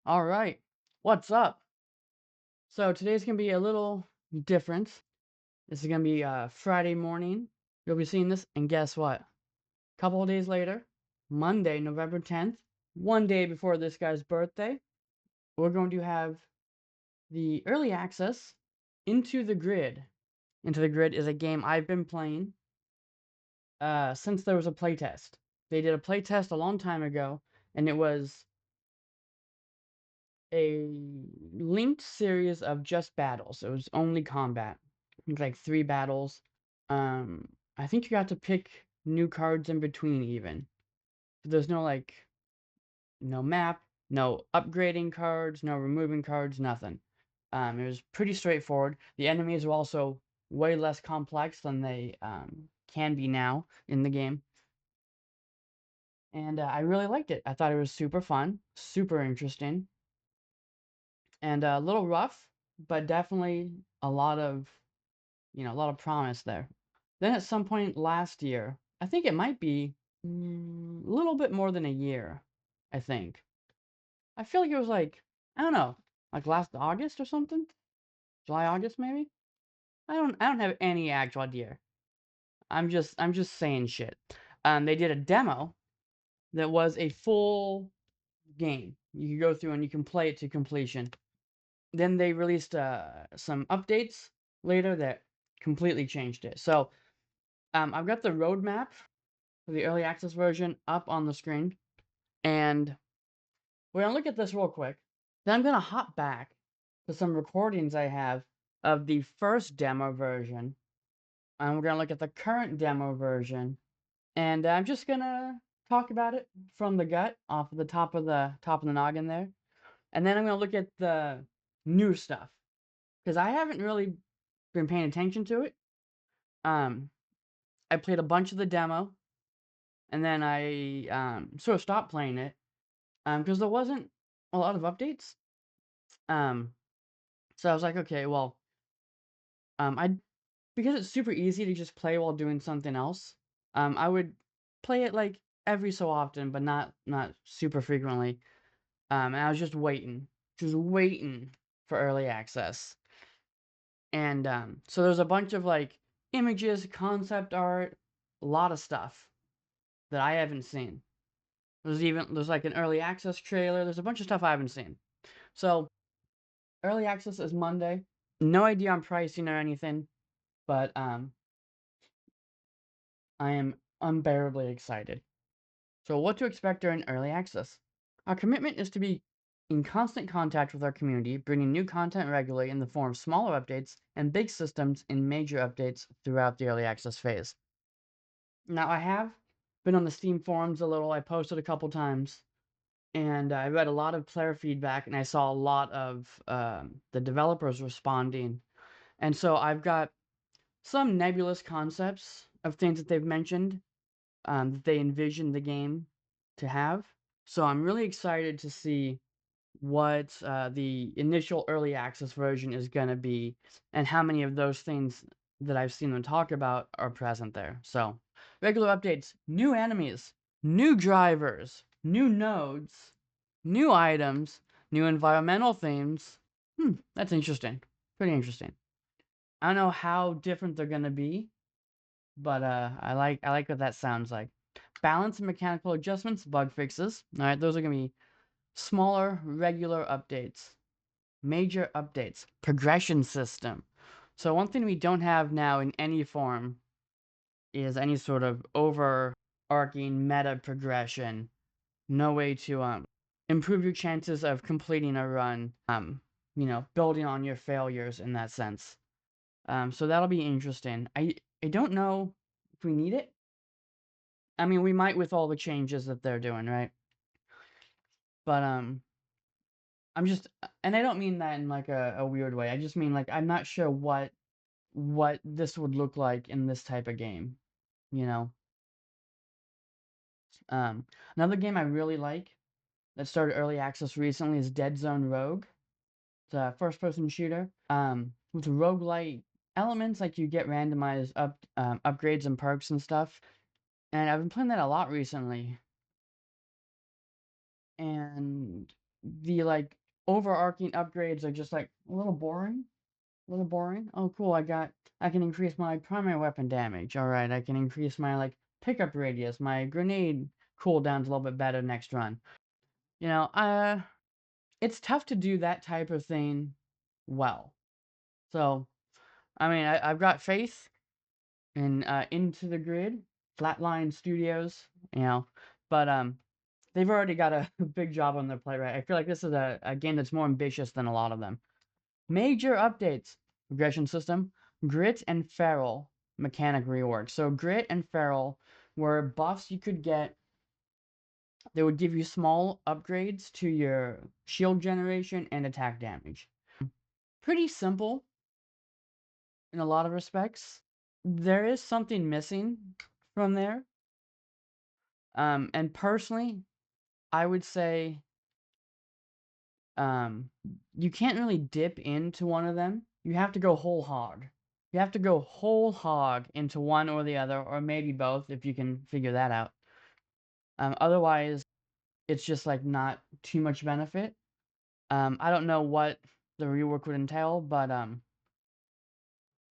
All right. What's up? So today's gonna be a little different. This is gonna be Friday morning. You'll be seeing this, and guess what? Couple of days later, Monday, November 10th, one day before this guy's birthday, we're going to have the early access Into the Grid. Into the Grid is a game I've been playing since there was a playtest. They did a playtest a long time ago, and it was a linked series of just battles. It was only combat. It's like 3 battles. I think you got to pick new cards in between even. There's no, like, no map, no upgrading cards, no removing cards, nothing. It was pretty straightforward. The enemies were also way less complex than they, can be now in the game. And, I really liked it. I thought it was super fun, super interesting. And a little rough, but definitely a lot of, a lot of promise there. Then at some point last year, I think it might be a little bit more than a year, I think. I feel like it was like, I don't know, like last August or something? July, August maybe? I don't have any actual idea. I'm just saying shit. They did a demo that was a full game. You could go through and you can play it to completion. Then they released some updates later that completely changed it. So I've got the roadmap for the early access version up on the screen, and we're gonna look at this real quick. Then I'm gonna hop back to some recordings I have of the first demo version, and we're gonna look at the current demo version, and I'm just gonna talk about it from the gut, off of the top of the noggin there, and then I'm gonna look at the new stuff because I haven't really been paying attention to it. Um, I played a bunch of the demo, and then I sort of stopped playing it because there wasn't a lot of updates. Um, so I was like, okay, well, I because it's super easy to just play while doing something else. I would play it like every so often, but not super frequently. And I was just waiting for early access. And so there's a bunch of like images, concept art, a lot of stuff that I haven't seen. There's like an early access trailer. There's a bunch of stuff I haven't seen. So early access is Monday. No idea on pricing or anything, but I am unbearably excited. So what to expect during early access? Our commitment is to be in constant contact with our community, bringing new content regularly in the form of smaller updates and big systems in major updates throughout the early access phase. Now I have been on the Steam forums a little. I posted a couple times. And I read a lot of player feedback, and I saw a lot of the developers responding. And so I've got some nebulous concepts of things that they've mentioned that they envision the game to have. So I'm really excited to see what the initial early access version is going to be and how many of those things that I've seen them talk about are present there. So, regular updates, new enemies, new drivers, new nodes, new items, new environmental themes. That's interesting. Pretty interesting. I don't know how different they're going to be, but I like what that sounds like. Balance and mechanical adjustments, bug fixes. All right, those are going to be smaller, regular updates. Major updates. Progression system. So one thing we don't have now in any form is any sort of overarching meta progression. No way to improve your chances of completing a run. Building on your failures in that sense. So that'll be interesting. I don't know if we need it. I mean, we might with all the changes that they're doing, right? But I'm just, and I don't mean that in like a weird way. I just mean like I'm not sure what this would look like in this type of game, you know. Another game I really like that started early access recently is Dead Zone Rogue. It's a first-person shooter. With roguelike elements, like you get randomized upgrades and perks and stuff. And I've been playing that a lot recently. And the like overarching upgrades are just like a little boring. A little boring. Oh, cool. I can increase my primary weapon damage. All right. I can increase my like pickup radius. My grenade cooldown's a little bit better next run. You know, it's tough to do that type of thing well. So, I mean, I've got faith in Into the Grid, Flatline Studios, you know, but they've already got a big job on their plate, right? I feel like this is a game that's more ambitious than a lot of them. Major updates: regression system, grit and feral mechanic rework. So grit and feral were buffs you could get. They would give you small upgrades to your shield generation and attack damage. Pretty simple in a lot of respects. There is something missing from there. And personally, I would say um, you can't really dip into one of them. You have to go whole hog. You have to go whole hog into one or the other, or maybe both if you can figure that out. Otherwise, it's just like not too much benefit. I don't know what the rework would entail, but I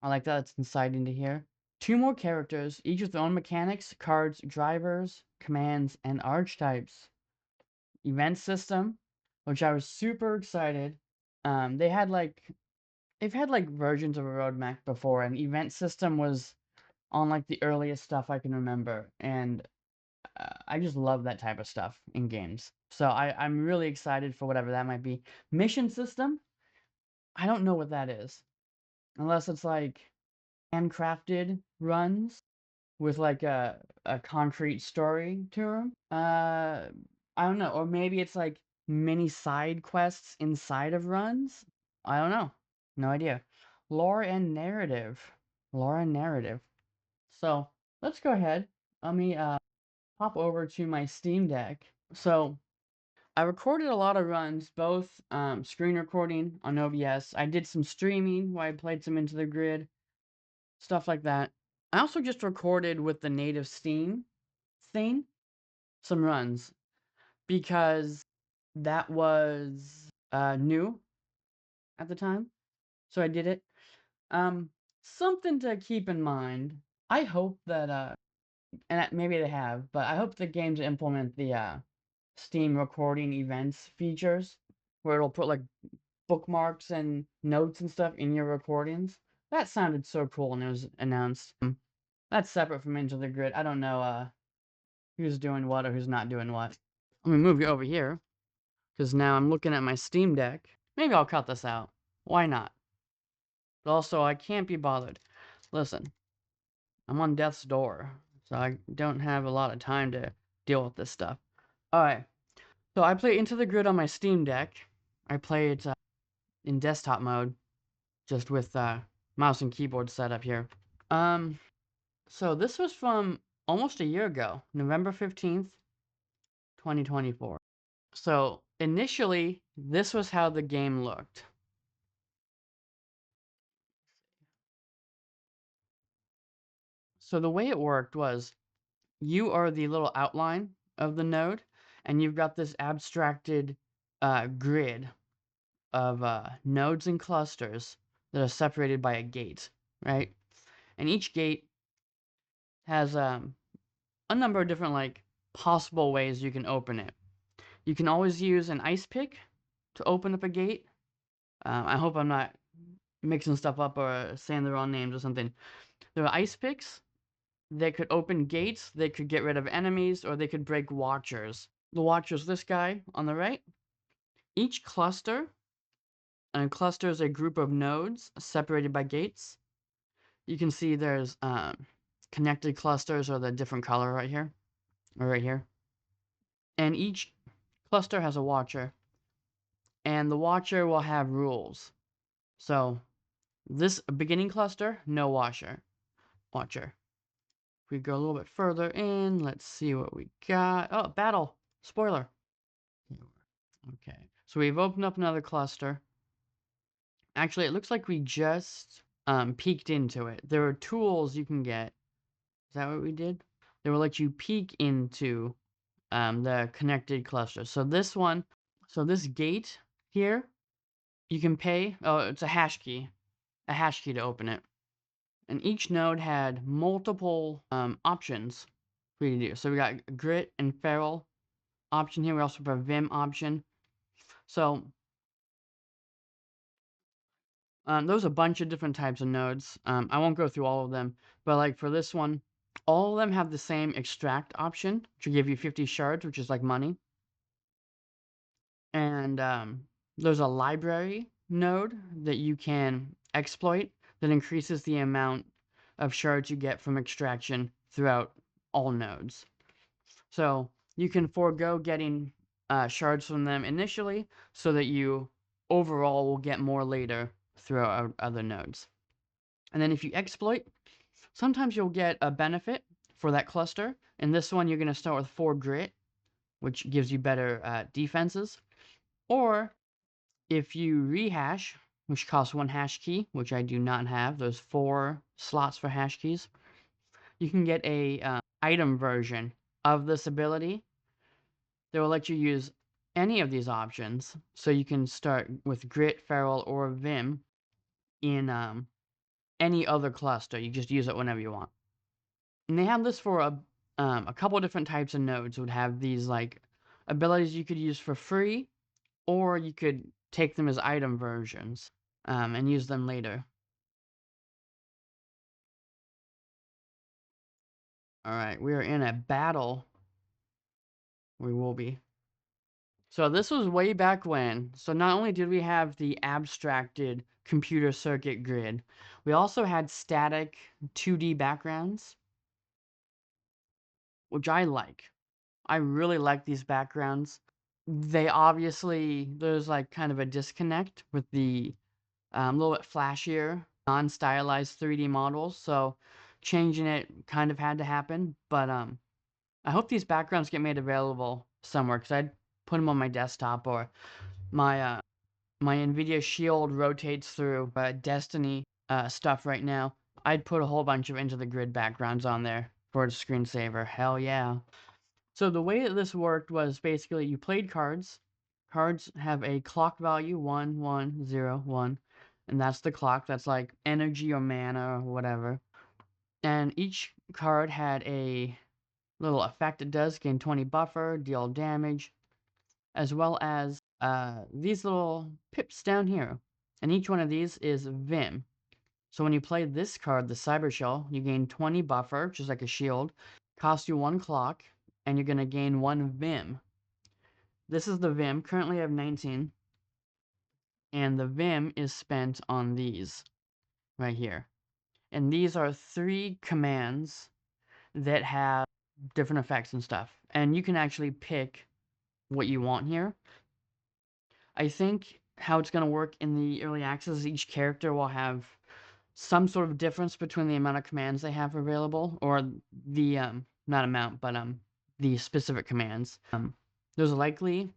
like that it's inside into here. 2 more characters, each with their own mechanics, cards, drivers, commands, and archetypes. Event system, which I was super excited. They had like they've had like versions of a roadmap before, and event system was on like the earliest stuff I can remember, and I just love that type of stuff in games. So I'm really excited for whatever that might be. Mission system, I don't know what that is, unless it's like handcrafted runs with like a concrete story to them. I don't know, or maybe it's like mini side quests inside of runs. I don't know, no idea. Lore and narrative, lore and narrative. So let's go ahead. Let me hop over to my Steam Deck. So I recorded a lot of runs, both screen recording on OBS. I did some streaming where I played some Into the Grid, stuff like that. I also just recorded with the native Steam thing some runs because that was new at the time. So I did it. Um, Something to keep in mind. I hope that and maybe they have, but I hope the games implement the Steam recording events features where it'll put like bookmarks and notes and stuff in your recordings. That sounded so cool when it was announced. That's separate from Into the Grid. I don't know who's doing what or who's not doing what. Let me move you over here because now I'm looking at my Steam Deck. Maybe I'll cut this out. Why not? But also, I can't be bothered. Listen, I'm on death's door, so I don't have a lot of time to deal with this stuff. Alright, so I play Into the Grid on my Steam Deck. I play it in desktop mode, just with mouse and keyboard setup here. So this was from almost a year ago, November 15th, 2024. So initially, this was how the game looked. So the way it worked was you are the little outline of the node, and you've got this abstracted grid of nodes and clusters that are separated by a gate, right? And each gate has a number of different like possible ways you can open it. You can always use an ice pick to open up a gate. I hope I'm not mixing stuff up or saying the wrong names or something. There are ice picks. They could open gates, they could get rid of enemies, or they could break watchers. The watcher's this guy on the right. Each cluster, and a cluster is a group of nodes separated by gates. You can see there's connected clusters or the different color right here, or right here. And each cluster has a watcher, and the watcher will have rules. So this beginning cluster, no watcher. If we go a little bit further in, let's see what we got. Oh, battle. Spoiler. Okay, so we've opened up another cluster. Actually, it looks like we just peeked into it. There are tools you can get. Is that what we did? They will let you peek into the connected cluster. So So this gate here, you can pay. Oh, it's a hash key to open it. And each node had multiple options for you to do. So we got grit and feral option here. We also have a vim option. So there's a bunch of different types of nodes. I won't go through all of them, but like for this one, all of them have the same extract option, which will give you 50 shards, which is like money. And there's a library node that you can exploit that increases the amount of shards you get from extraction throughout all nodes. So you can forego getting shards from them initially so that you overall will get more later throughout other nodes. And then if you exploit, sometimes you'll get a benefit for that cluster. In this one, you're going to start with 4 grit, which gives you better defenses. Or if you rehash, which costs 1 hash key, which I do not have, there's 4 slots for hash keys, you can get a item version of this ability that will let you use any of these options. So you can start with grit, feral, or vim in any other cluster. You just use it whenever you want. And they have this for a couple different types of nodes. Would have these like abilities you could use for free, or you could take them as item versions and use them later. All right, we are in a battle. We will be. So this was way back when. So not only did we have the abstracted computer circuit grid, we also had static 2D backgrounds, which I like. I really like these backgrounds. There's like kind of a disconnect with the little bit flashier, non-stylized 3D models. So changing it kind of had to happen. But I hope these backgrounds get made available somewhere because I'd put them on my desktop or my my NVIDIA Shield rotates through Destiny stuff right now. I'd put a whole bunch of Into the Grid backgrounds on there for a screensaver. Hell yeah. So the way that this worked was basically you played cards. Cards have a clock value 1, 1, 0, 1. And that's the clock. That's like energy or mana or whatever. And each card had a little effect it does. Gain 20 buffer, deal damage, as well as these little pips down here. And each one of these is Vim. So when you play this card, the Cyber Shell, you gain 20 buffer, which is like a shield, costs you 1 clock, and you're going to gain 1 Vim. This is the Vim. Currently I have 19. And the Vim is spent on these right here. And these are 3 commands that have different effects and stuff. And you can actually pick what you want here. I think how it's going to work in the early access is each character will have some sort of difference between the amount of commands they have available, or the not amount, but the specific commands. There's likely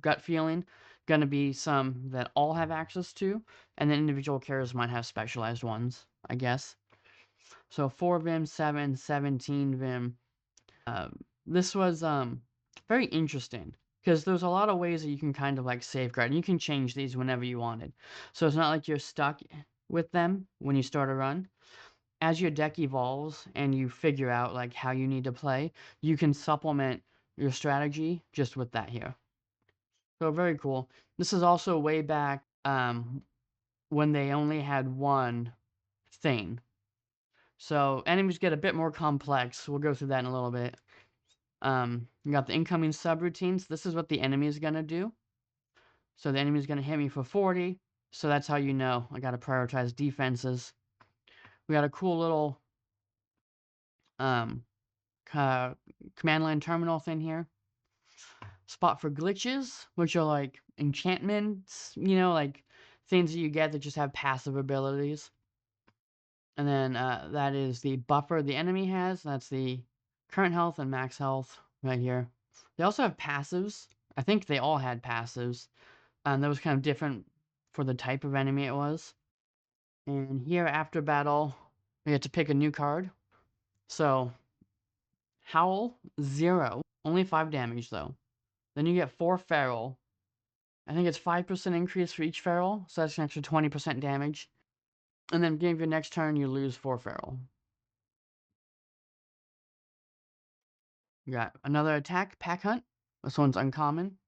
gut feeling going to be some that all have access to, and then individual characters might have specialized ones, I guess. So 4 Vim, 7, 17 Vim. This was very interesting because there's a lot of ways that you can kind of like safeguard, and you can change these whenever you wanted. So it's not like you're stuck with them when you start a run. As your deck evolves and you figure out like how you need to play, you can supplement your strategy just with that here. So very cool. This is also way back when they only had one thing. So enemies get a bit more complex. We'll go through that in a little bit. You got the incoming subroutines. This is what the enemy is gonna do. So the enemy is gonna hit me for 40. So that's how you know I gotta prioritize defenses. We got a cool little command line terminal thing here. Spot for glitches, which are like enchantments, like things that you get that just have passive abilities. And then that is the buffer the enemy has. That's the current health and max health right here. They also have passives. I think they all had passives. That was kind of different for the type of enemy it was. And here after battle, we get to pick a new card. So Howl, 0. Only 5 damage though. Then you get 4 feral. I think it's 5% increase for each feral, so that's an extra 20% damage. And then beginning of your next turn, you lose 4 feral. You got another attack, Pack Hunt. This one's uncommon.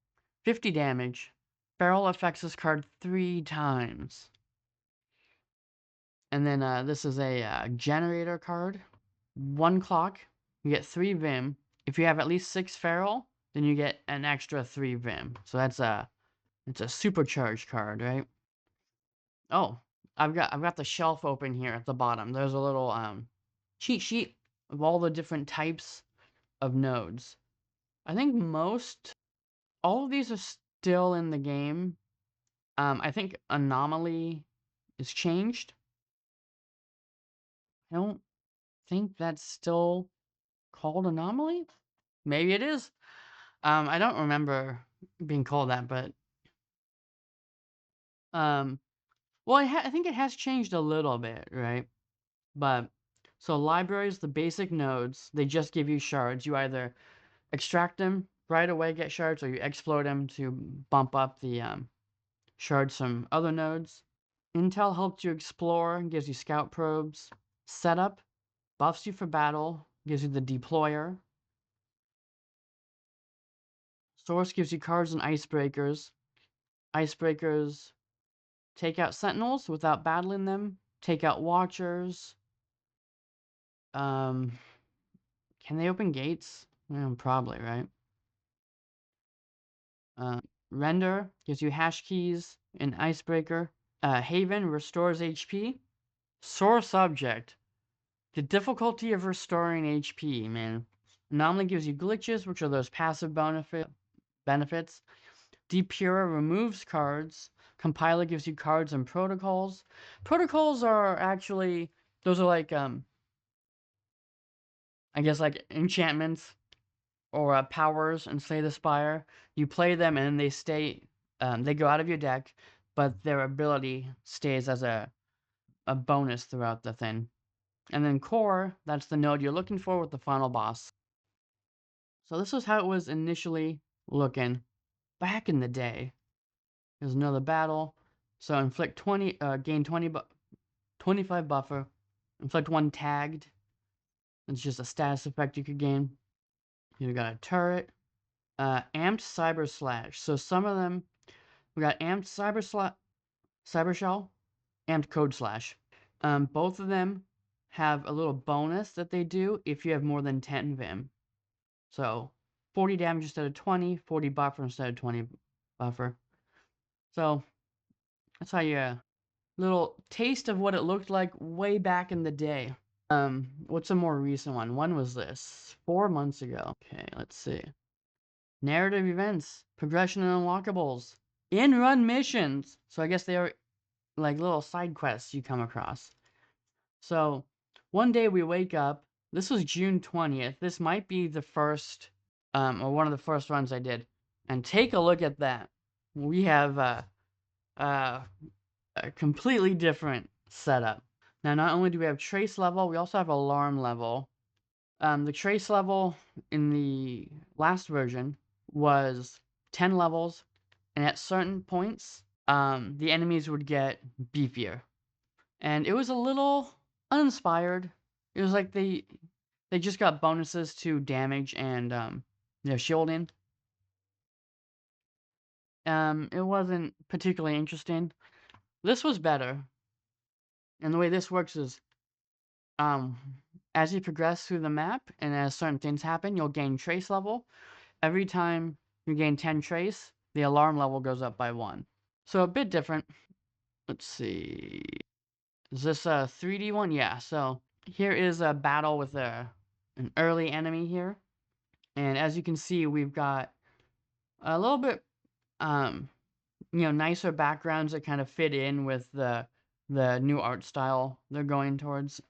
50 damage. Feral affects this card 3 times. And then this is a generator card. 1 clock. You get 3 Vim. If you have at least 6 feral, then you get an extra 3 Vim. So it's a supercharged card, right? Oh, I've got the shelf open here at the bottom. There's a little cheat sheet of all the different types of nodes. I think all of these are still in the game. I think Anomaly is changed. I don't think that's still called Anomaly. Maybe it is. I don't remember being called that, but um, well, I think it has changed a little bit, right? But so libraries, the basic nodes, they just give you shards. You either extract them right away, get shards, or you explode them to bump up the shards from other nodes. Intel helps you explore, gives you scout probes. Setup buffs you for battle, gives you the deployer. Source gives you cards and icebreakers. Icebreakers take out sentinels without battling them. Take out watchers. Um, can they open gates? Probably, right? Render gives you hash keys and icebreaker. Haven restores HP. Sore subject. The difficulty of restoring HP, man. Anomaly gives you glitches, which are those passive benefits. Depurer removes cards. Compiler gives you cards and protocols. Protocols are actually, those are like, I guess like enchantments or powers in Slay the Spire. You play them and they go out of your deck, but their ability stays as a bonus throughout the thing. And then core, that's the node you're looking for with the final boss. So this is how it was initially looking back in the day. There's another battle. So inflict 20, gain 25 buffer. Inflict 1 tagged. It's just a status effect you could gain. You got a turret. Amped cyber slash. So some of them, we got amped cyber shell, amped code slash. Both of them have a little bonus that they do if you have more than 10 Vim. So 40 damage instead of 20, 40 buffer instead of 20 buffer. So that's how you little taste of what it looked like way back in the day. What's a more recent one? When was this? 4 months ago. Okay, let's see. Narrative events, progression and unlockables, in-run missions. So I guess they are like little side quests you come across. So one day we wake up. This was June 20th. This might be the first, or one of the first runs I did. And take a look at that. We have a completely different setup. Now, not only do we have trace level, we also have alarm level. The trace level in the last version was 10 levels, and at certain points, the enemies would get beefier. And it was a little uninspired. It was like they just got bonuses to damage and their shielding. It wasn't particularly interesting. This was better. And the way this works is as you progress through the map and as certain things happen, you'll gain trace level. Every time you gain 10 trace, the alarm level goes up by 1. So a bit different. Let's see. Is this a 3D one? Yeah, so here is a battle with an early enemy here. And as you can see, we've got a little bit, nicer backgrounds that kind of fit in with the new art style they're going towards.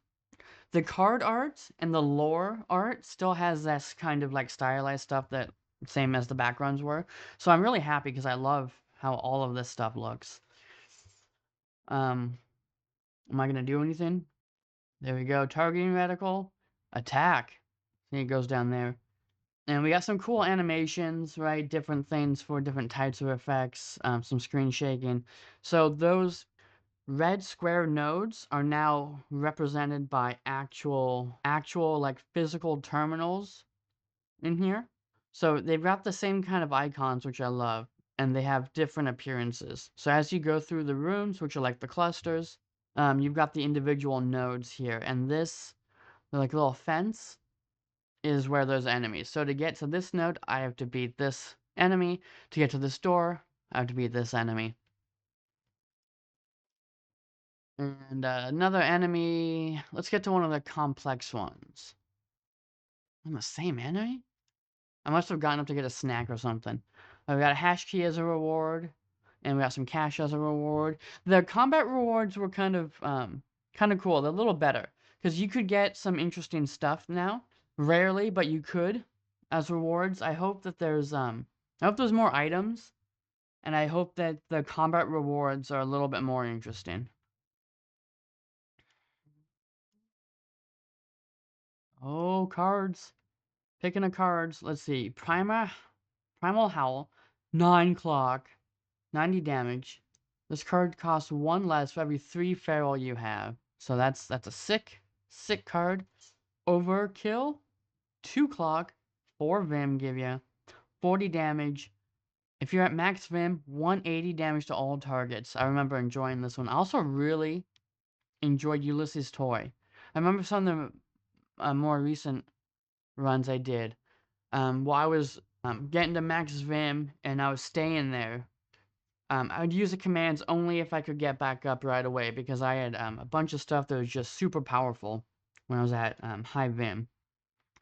The card art and the lore art still has this kind of like stylized stuff that same as the backgrounds were. So I'm really happy because I love how all of this stuff looks. Am I gonna do anything? There we go. Targeting reticle. Attack. See, it goes down there. And we got some cool animations, right? Different things for different types of effects, some screen shaking. So those red square nodes are now represented by actual like physical terminals in here. So they've got the same kind of icons, which I love, and they have different appearances. So as you go through the rooms, which are like the clusters, you've got the individual nodes here, and this, like little fence, is where there's enemies. So to get to this node, I have to beat this enemy. To get to this door, I have to beat this enemy. And another enemy. Let's get to one of the complex ones. I'm the same enemy? I must have gotten up to get a snack or something. We got a hash key as a reward, and we got some cash as a reward. The combat rewards were kind of cool. They're a little better because you could get some interesting stuff now. Rarely, but you could as rewards. I hope there's more items, and I hope that the combat rewards are a little bit more interesting. Oh, cards. Picking a cards. Let's see. Primal Howl. 9 clock. 90 damage. This card costs 1 less for every 3 feral you have. So that's a sick card. Overkill. 2 clock. 4 Vim give you 40 damage. If you're at max Vim, 180 damage to all targets. I remember enjoying this one. I also really enjoyed Ulysses' Toy. I remember some of the more recent runs I did. While I was getting to max Vim and I was staying there, I would use the commands only if I could get back up right away because I had a bunch of stuff that was just super powerful when I was at high Vim.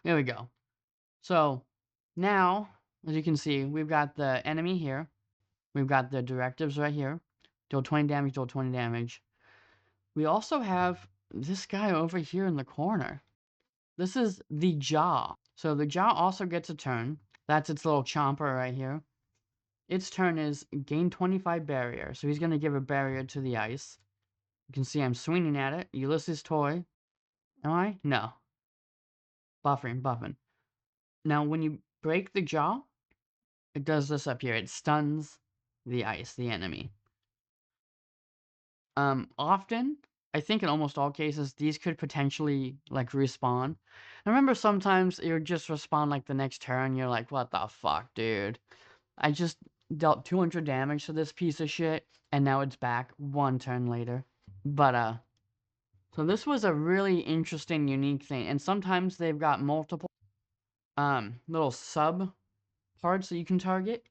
There we go. So now, as you can see, we've got the enemy here. We've got the directives right here. Deal 20 damage, deal 20 damage. We also have this guy over here in the corner. This is the Jaw. So the Jaw also gets a turn. That's its little chomper right here. Its turn is gain 25 barrier. So he's going to give a barrier to the ice. You can see I'm swinging at it. Ulysses' Toy. Am I? No. Buffing. Now, when you break the Jaw, it does this up here. It stuns the ice, the enemy. Often, I think in almost all cases, these could potentially, like, respawn. I remember sometimes it would just respawn, like, the next turn. You're like, what the fuck, dude? I just dealt 200 damage to this piece of shit, and now it's back 1 turn later. But, so this was a really interesting, unique thing. And sometimes they've got multiple, little sub parts that you can target.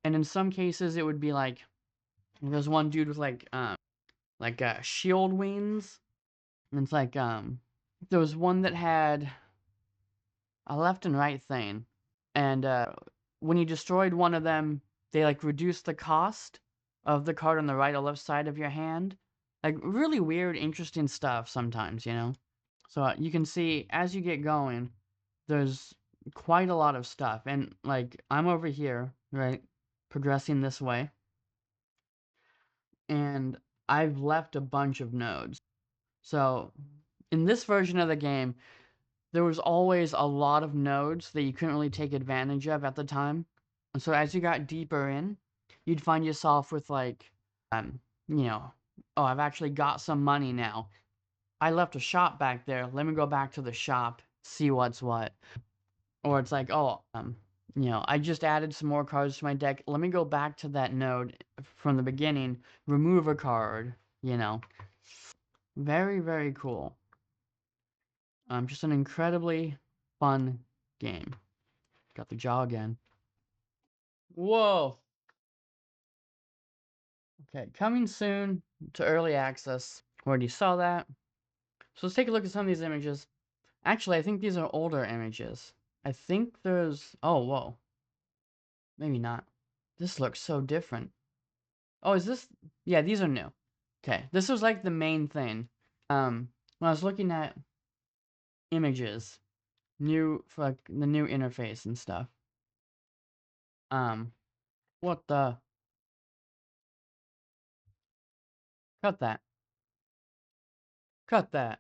And in some cases, it would be like, there's one dude with, shield wings. And it's like, there was one that had a left and right thing. And when you destroyed one of them, they like reduced the cost of the card on the right or left side of your hand. Like really weird, interesting stuff sometimes, you know? So you can see as you get going, there's quite a lot of stuff. And like I'm over here, right? Progressing this way. And I've left a bunch of nodes. So in this version of the game, there was always a lot of nodes that you couldn't really take advantage of at the time. And so as you got deeper in, you'd find yourself with like, you know, oh, I've actually got some money now. I left a shop back there. Let me go back to the shop, see what's what. Or it's like, oh, you know, I just added some more cards to my deck. Let me go back to that node from the beginning, remove a card, you know. Very, very cool. Just an incredibly fun game. Got the jaw again. Whoa. Okay, coming soon to early access. Already saw that. So let's take a look at some of these images. Actually, I think these are older images. I think there's... Oh, whoa. Maybe not. This looks so different. Oh, is this... Yeah, these are new. Okay, this was like the main thing. When I was looking at images, new, for like the new interface and stuff. Um, what the... Cut that. Cut that.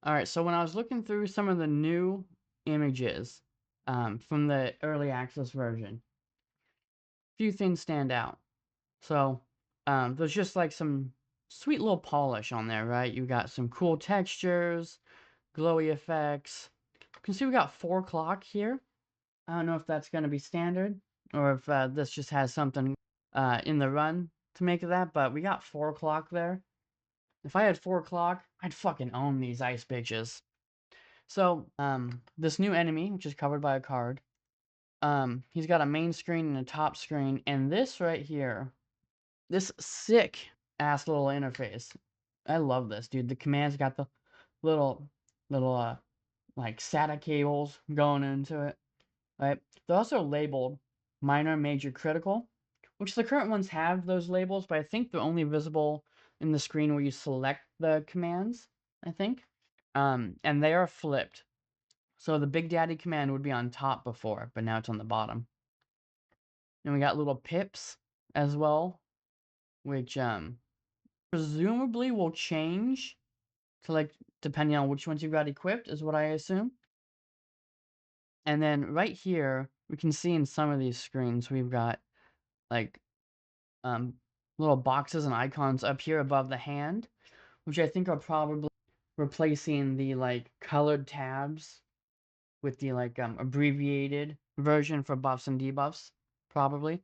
Alright, so when I was looking through some of the new images, from the early access version. Few things stand out. So, there's just like some sweet little polish on there, right? You got some cool textures, glowy effects. You can see we got 4 o'clock here. I don't know if that's going to be standard or if this just has something in the run to make of that, but we got 4 o'clock there. If I had 4 o'clock, I'd fucking own these ice bitches. So, this new enemy, which is covered by a card, he's got a main screen and a top screen, and this right here, this sick ass little interface. I love this, dude. The commands got the little, like SATA cables going into it, right? They're also labeled minor, major, critical, which the current ones have those labels, but I think they're only visible in the screen where you select the commands, I think. And they are flipped. So the Big Daddy command would be on top before, but now it's on the bottom. And we got little pips as well, which presumably will change to like depending on which ones you've got equipped, is what I assume. And then right here, we can see in some of these screens we've got like um little boxes and icons up here above the hand, which I think are probably replacing the like colored tabs with the like abbreviated version for buffs and debuffs, probably.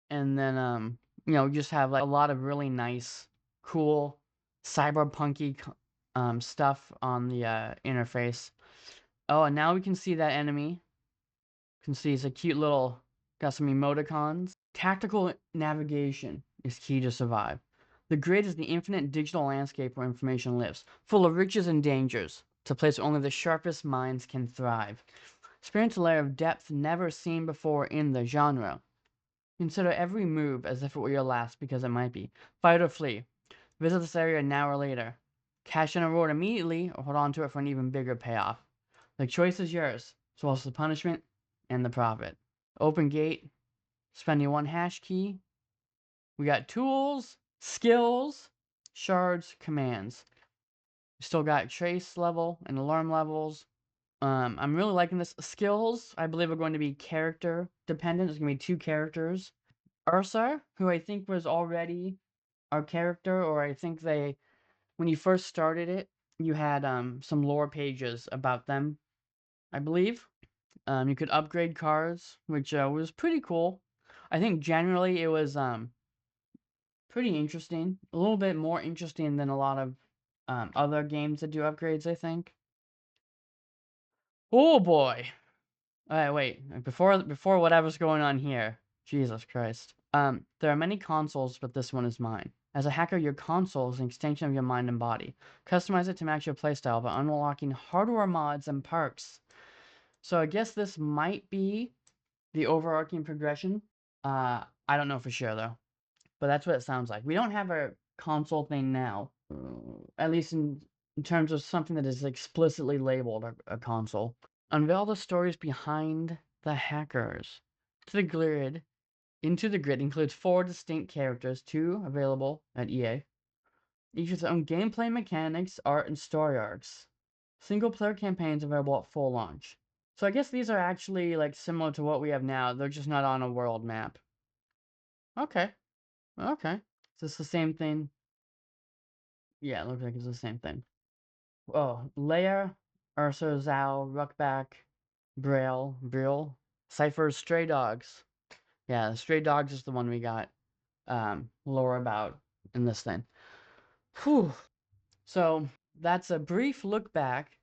And then you know, just have like a lot of really nice, cool, cyberpunky stuff on the interface. Oh, and now we can see that enemy. You can see it's a cute little, got some emoticons. Tactical navigation is key to survive. The grid is the infinite digital landscape where information lives, full of riches and dangers. It's a place where only the sharpest minds can thrive. Experience a layer of depth never seen before in the genre. Consider every move as if it were your last, because it might be. Fight or flee. Visit this area now or later. Cash in a reward immediately, or hold on to it for an even bigger payoff. The choice is yours, as well as the punishment and the profit. Open gate. Spending 1 hash key. We got tools, skills, shards, commands. We still got trace level and alarm levels. I'm really liking this. Skills, I believe, are going to be character dependent. There's going to be 2 characters. Ursa, who I think was already our character, or I think they, when you first started it, you had some lore pages about them, I believe. You could upgrade cards, which was pretty cool. I think generally it was pretty interesting. A little bit more interesting than a lot of other games that do upgrades, I think. Oh boy. Alright, wait. Before whatever's going on here. Jesus Christ. There are many consoles, but this one is mine. As a hacker, your console is an extension of your mind and body. Customize it to match your playstyle by unlocking hardware mods and perks. So I guess this might be the overarching progression. I don't know for sure though. But that's what it sounds like. We don't have a console thing now. At least in terms of something that is explicitly labeled a console. Unveil the stories behind the hackers. To the grid, Into the Grid includes 4 distinct characters, 2 available at EA, each with their own gameplay mechanics, art, and story arcs. Single-player campaigns available at full launch. So I guess these are actually like similar to what we have now. They're just not on a world map. Okay. Okay. Is this the same thing? Yeah, it looks like it's the same thing. Oh, Leia, Ursa, Zhao, Ruckback, Braille, Brill, Cypher's Stray Dogs. Yeah, Stray Dogs is the one we got lore about in this thing. Whew. So that's a brief look back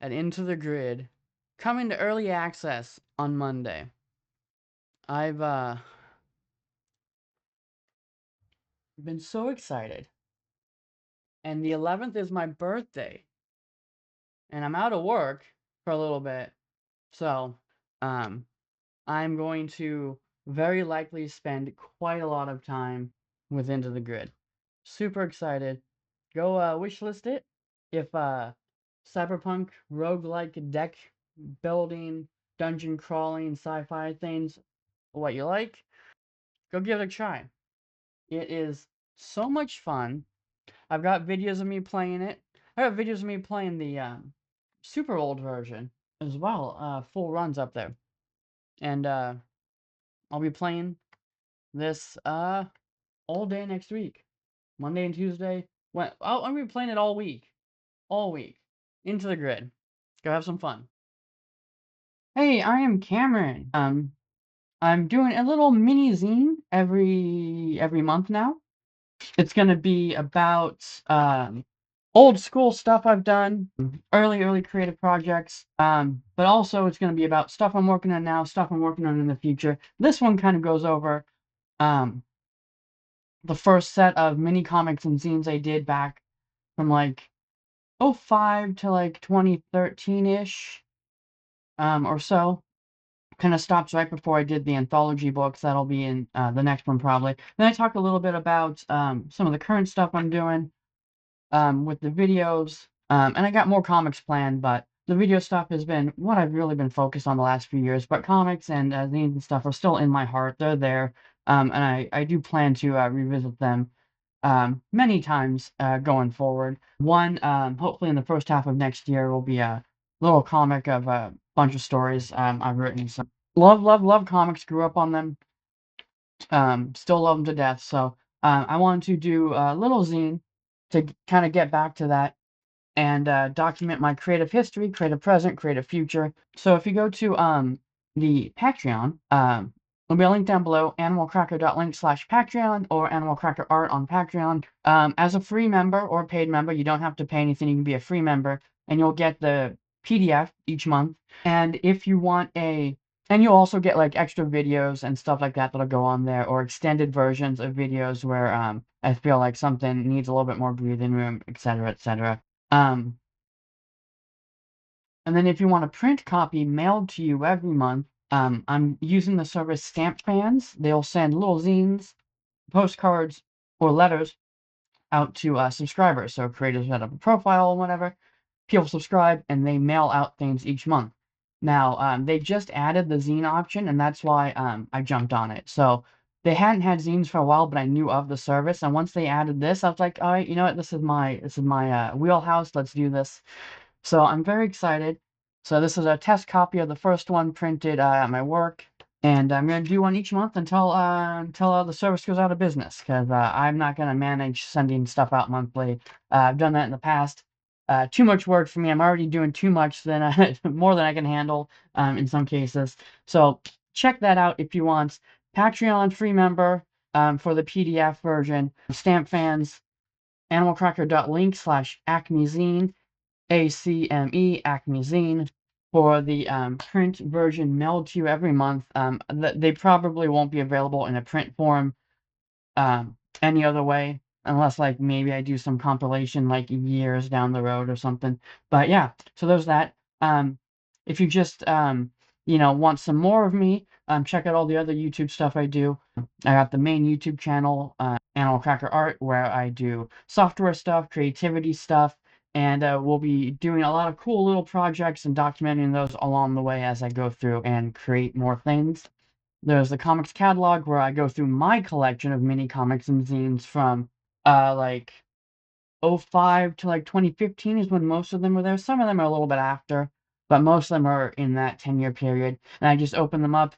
at Into the Grid, coming to early access on Monday. I've been so excited. And the 11th is my birthday. And I'm out of work for a little bit. So, I'm going to very likely spend quite a lot of time with Into the Grid. Super excited. Go wishlist it. If Cyberpunk Roguelike Deck Building, Dungeon Crawling, Sci-Fi things, what you like, go give it a try. It is so much fun. I've got videos of me playing it. I got videos of me playing the super old version. as well, full runs up there. And I'll be playing this all day next week. Monday and Tuesday. I'm gonna be playing it all week. All week. Into the grid. Go have some fun. Hey, I am Cameron. I'm doing a little mini zine every month now. It's gonna be about old school stuff I've done, early creative projects. But also it's gonna be about stuff I'm working on now, stuff I'm working on in the future. This one kind of goes over um the first set of mini comics and zines I did back from like '05 to like 2013-ish, or so. Kind of stops right before I did the anthology books. That'll be in the next one probably. Then I talk a little bit about some of the current stuff I'm doing with the videos. And I got more comics planned, but the video stuff has been what I've really been focused on the last few years. But comics and zines and stuff are still in my heart. They're there. And I do plan to revisit them many times going forward. One, hopefully in the first half of next year, will be a little comic of a bunch of stories I've written. So love comics. Grew up on them. Still love them to death. So I wanted to do a little zine to kind of get back to that and document my creative history, creative present, creative future. So if you go to the Patreon, there'll be a link down below, animalcracker.link/Patreon or animalcrackerart on Patreon. As a free member or paid member, you don't have to pay anything. You can be a free member, and you'll get the PDF each month. And if you want and you'll also get like extra videos and stuff like that that'll go on there, or extended versions of videos where I feel like something needs a little bit more breathing room, etc., etc. Um, and then if you want a print copy mailed to you every month, I'm using the service Stamp Fans. They'll send little zines, postcards, or letters out to subscribers. So creators set up a profile or whatever, people subscribe, and they mail out things each month. Now, they just added the zine option, and that's why I jumped on it. So they hadn't had zines for a while, but I knew of the service, and once they added this, I was like, all right, you know what, this is my wheelhouse. Let's do this. So I'm very excited. So this is a test copy of the first one printed at my work, and I'm gonna do one each month until the service goes out of business, because I'm not gonna manage sending stuff out monthly. I've done that in the past. Too much work for me. I'm already doing too much than more than I can handle in some cases. So check that out if you want. Patreon free member for the PDF version. Stamp Fans. Animalcracker.link/acmezine. ACME, Acmezine, for the print version mailed to you every month. They probably won't be available in a print form any other way, unless like maybe I do some compilation like years down the road or something. But yeah, so there's that. If you just want some more of me, check out all the other YouTube stuff I do. I got the main YouTube channel, Animal Cracker Art, where I do software stuff, creativity stuff, and we'll be doing a lot of cool little projects and documenting those along the way as I go through and create more things. There's the comics catalog, where I go through my collection of mini comics and zines from like '05 to like 2015 is when most of them were there. Some of them are a little bit after, but most of them are in that 10-year period. And I just open them up,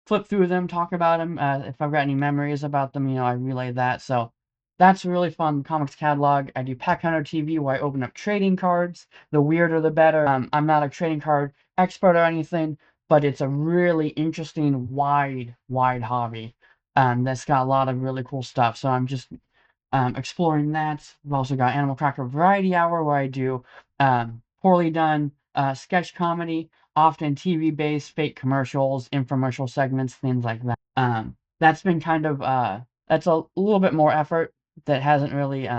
flip through them, talk about them. If I've got any memories about them, I relay that. So that's a really fun comics catalog. I do Pack Hunter TV, where I open up trading cards. The weirder, the better. I'm not a trading card expert or anything, but it's a really interesting, wide hobby. That's got a lot of really cool stuff. So I'm just exploring that. We've also got Animal Cracker Variety Hour, where I do poorly done sketch comedy, often TV-based fake commercials, infomercial segments, things like that. That's been kind of that's a little bit more effort that hasn't really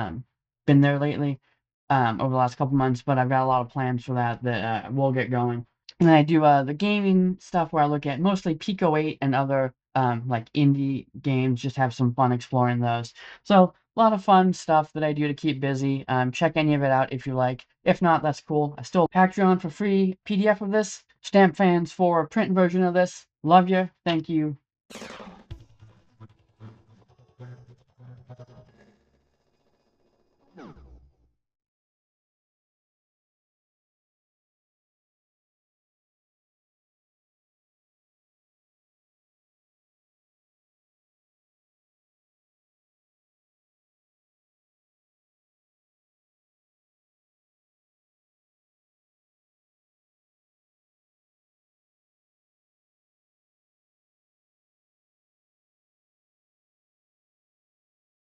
been there lately over the last couple months, but I've got a lot of plans for that will get going. And then I do the gaming stuff, where I look at mostly Pico 8 and other like indie games, just have some fun exploring those. So a lot of fun stuff that I do to keep busy. Check any of it out if you like. If not, that's cool. I still Patreon for free PDF of this. Stamp Fans for a print version of this. Love you. Thank you.